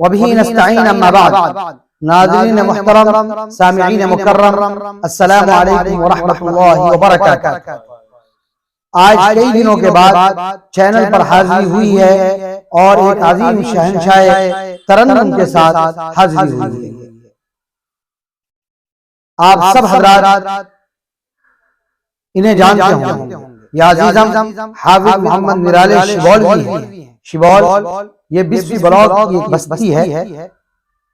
وبه نستعین اما بعد۔ ناظرین محترم، سامعین مکرم، السلام علیکم ورحمۃ اللہ وبرکاتہ۔ آج کئی دنوں کے بعد چینل پر حاضری ہوئی ہے اور ایک عظیم شہنشاہ ترنم کے ساتھ حاضری ہوئی ہے۔ آپ سب حضرات انہیں جانتے ہوں گے، یہ عزیزم حافظ محمد نرالی شبولوی ہیں۔ شبول یہ 20ویں بلاک کی ایک بستی ہے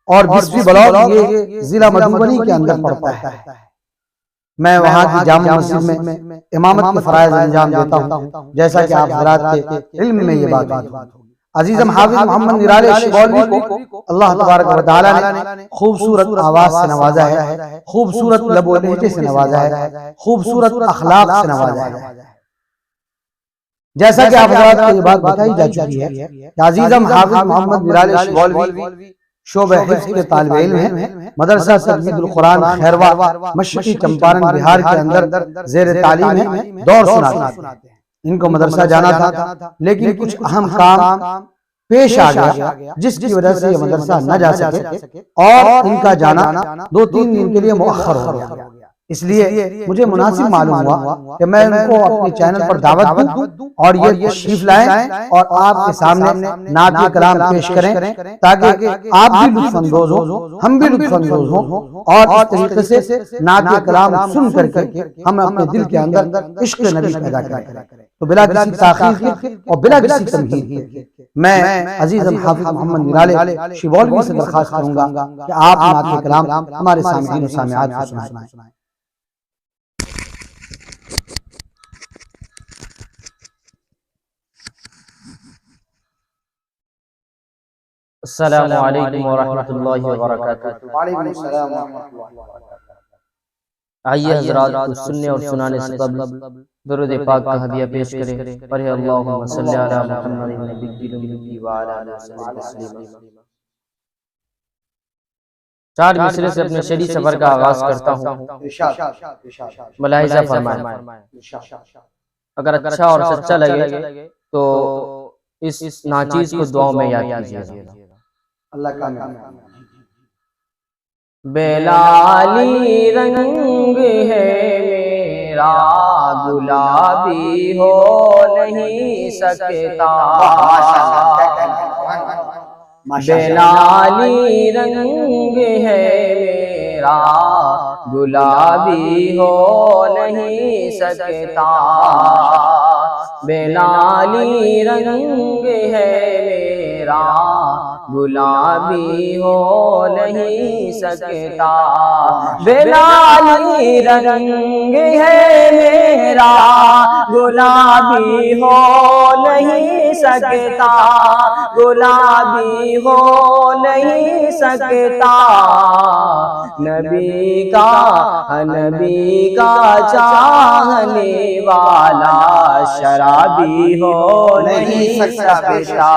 اور 20ویں بلاک یہ ضلع مدھوبنی کے اندر پڑتا ہے۔ میں وہاں کی جامع مسجد میں امامت کے فرائض انجام دیتا ہوں، جیسا کہ آپ حضرات کے علم میں یہ بات ہوگی۔ عزیزم حافظ محمد نرالی شبولوی کو اللہ تبارک و تعالیٰ نے خوبصورت آواز سے نوازا ہے، خوبصورت لب و لہجے سے نوازا ہے، خوبصورت اخلاق سے نوازا ہے۔ جیسا کہ آپ حضرات کو یہ بات بتائی جا چکی ہے کہ عزیزم حافظ محمد نرالی شبولوی شعبہ حفظ کے طالب علم ہیں۔ مدرسہ تجوید القرآن خیروا مشرقی چمپارن بہار کے اندر زیر تعلیم ہے، دور سناتے ہیں۔ ان کو مدرسہ جانا تھا لیکن کچھ اہم کام پیش آ گیا جس کی وجہ سے یہ مدرسہ نہ جا سکے اور ان کا جانا 2-3 دن کے لیے مؤخر ہو گیا۔ اس لیے مجھے مناسب معلوم ہوا کہ میں ان کو اپنے چینل پر دعوت دوں اور یہ تشریف لائیں اور آپ کے سامنے نعت کلام پیش کریں تاکہ آپ بھی لطف اندوز ہوں، ہم بھی لطف اندوز ہوں اور اس طریقے سے نعت کلام سن کر کے ہم اپنے دل کے اندر عشق نبی پیدا کریں۔ تو بلا کسی تاخیر کے اور بلا کسی تمہید کے میں عزیزم حافظ محمد نرالی شبولوی سے درخواست کروں گا کہ آپ نعت کلام ہمارے سامعین و سامعات کو سنائیں۔ السلام علیکم ورحمۃ اللہ وبرکاتہ۔ وعلیکم السلام ورحمۃ اللہ وبرکاتہ۔ آئیے حضرات کچھ سننے اور سنانے سے قبل درود پاک کا ہدیہ پیش کریں۔ پڑھے اللہم صلی علی محمد النبی الامی وعلی آلہ وصحبہ وسلم۔ 4 مصرے سے اپنے شعری سفر کا آغاز کرتا ہوں، ملاحظہ فرمائیں۔ اگر اچھا اور سچا لگے تو اس ناچیز کو دعاؤں میں یاد کیجیے گا۔ اللہ کا بیلالی رنگ ہے میرا گلابی ہو نہیں سکتا، بیلالی رنگ ہے میرا گلابی ہو نہیں سکتا، بیلالی رنگ ہے میرا گلابی ہو نہیں سکتا، بیلالی رنگ ہے میرا گلابی ہو نہیں سکتا، گلابی ہو نہیں سکتا، نبی کا چاہنے والا شرابی ہو نہیں سکتا،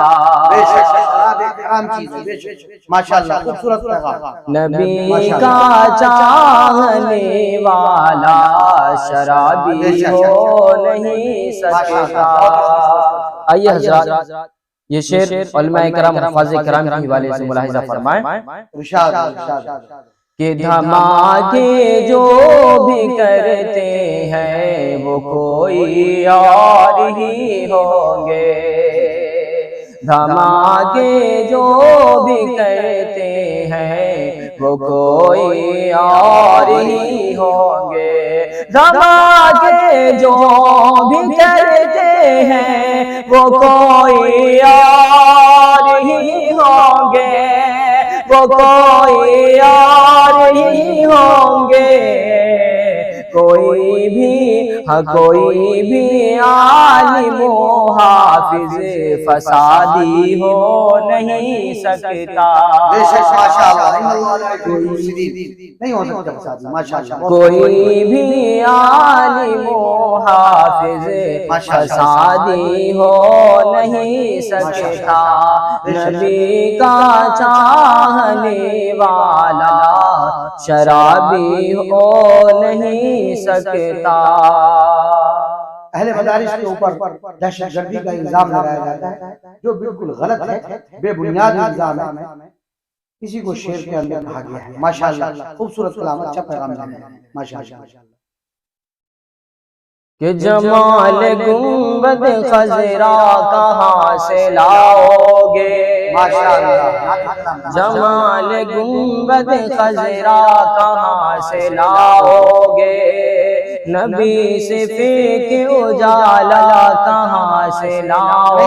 نبی کا چاہنے والا شرابی ہو نہیں سکتا۔ آئیے حضرات یہ شعر علماء کرام حفاظ کرام کے حوالے سے ملاحظہ فرمائیں کہ دھماکے جو بھی کرتے ہیں وہ کوئی اور ہی ہوں گے، دھماکے جو بھی کرتے ہیں وہ کوئی اور ہی ہوں گے، دھماکے جو بھی کرتے ہیں وہ کوئی اور ہی ہوں گے، وہ کوئی اور ہی ہوں گے، کوئی بھی عالم و حافظ فسادی ہو نہیں سکتا، کوئی بھی عالم و حافظ فسادی ہو نہیں سکتا، نبی کا چاہنے والا شرابی ہو نہیں سکتا۔ اہل مدارس کے اوپر دہشت گردی کا الزام لگایا جاتا ہے جو بالکل غلط ہے، بے بنیاد الزام ہے۔ اسی کو شعر کے اندر کہا گیا ہے۔ ماشاءاللہ خوبصورت کلام، اچھا پیغام ہے ماشاءاللہ۔ کہ جمال گنبد خضرا کہاں سے لاؤ گے، جمال گنبد خضرا کہاں سے لاؤ گے، نبی صفے کے اجالا کہاں سے لاؤ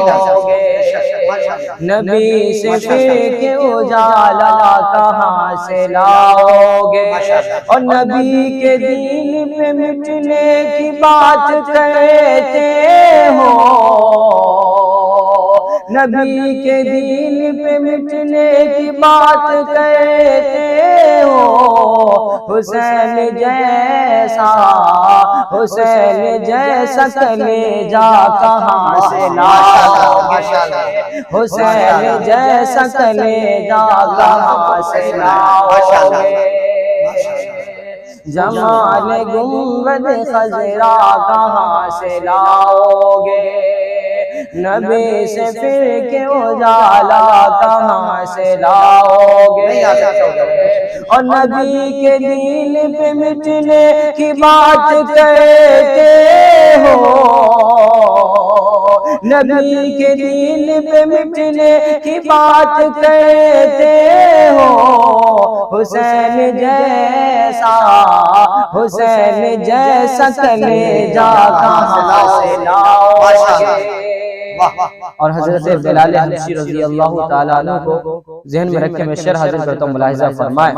گے، نبی صفے کے اجالا کہاں سے لاؤ گے، اور نبی کے دین پہ مٹنے کی بات کہتے ہو، نبی کے دین پہ مٹنے کی بات کہتے ہو، حسین جیسا کلیجا کہاں سے لاؤ گے، حسین جیسا کلیجا کہاں سے لاؤ گے، جمال گنبد خضرا کہاں سے لاؤ گے، نبی سے پھر کے اجالا کہاں سے لاؤ گے، اور نبی کے دین پہ مٹنے کی بات کہتے ہو، نبی کے دین پہ مٹنے کی بات کہتے ہو، حسین جیسا کلیجا کہاں سے لاؤ گے۔ اور حضرت بلال حبشی رضی اللہ تعالیٰ عنہ کو ذہن میں رکھے میں شرح حاضر کرتا ہوں، ملاحظہ فرمائیں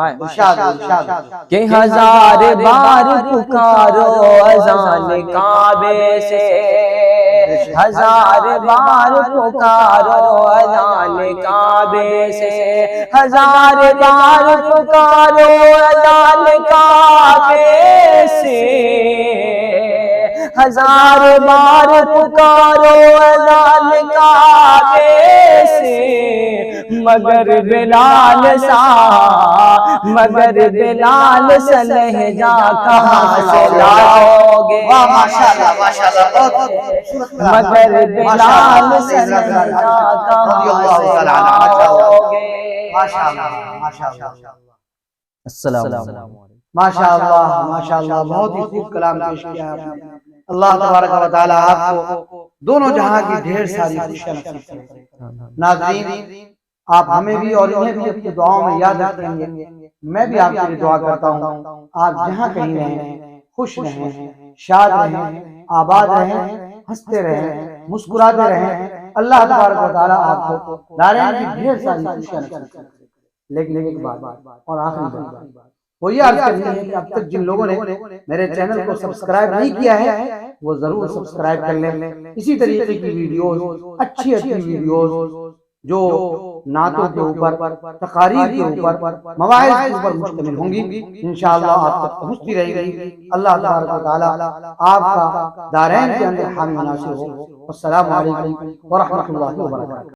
کہ ہزار بار پکارو اذان کعبے سے، ہزار بار پکارو اذان کعبے سے، ہزار بار پکارو اذان کعبے سے، ہزار بار پکارو اذان کعبے سے، مگر بلال سا لہجہ کہاں سے لاؤ گے، مگر بلال سا لہجہ کہاں سے لاؤ گے۔ السلام علیکم۔ ماشاءاللہ ماشاءاللہ، بہت ہی خوب کلام پیش کیا آپ نے۔ اللہ تبارک و تعالی آپ کو دونوں جہاں کی ڈھیر ساری خوشیاں نصیب کرے۔ ناظرین، آپ ہمیں بھی اور انہیں بھی اپنی دعاؤں میں یاد رکھیں گے۔ میں بھی آپ کے لیے دعا کرتا ہوں، آپ جہاں کہیں رہیں، خوش رہیں، شاد رہیں، آباد رہیں، ہنستے رہیں، مسکراتے رہیں۔ اللہ تبارک و تعالی آپ کو دارین کی ڈھیر ساری خوشیاں نصیب کرے۔ لیکن ایک بات اور آخری بات وہ یہ عرض کرنی ہے کہ اب تک جن لوگوں نے میرے چینل کو سبسکرائب نہیں کیا ہے وہ ضرور سبسکرائب کر لیں۔ اسی طریقے کی ویڈیوز، اچھی ویڈیوز جو نعتوں کے اوپر، تقاریر کے اوپر، مواعظ کے اوپر مشتمل ہوں گی، انشاءاللہ آپ تک پہنچتی رہے گی۔ اللہ تبارک و تعالی آپ کا دارین کے اندر حامی ناصر ہو۔ السلام علیکم ورحمۃ اللہ وبرکاتہ۔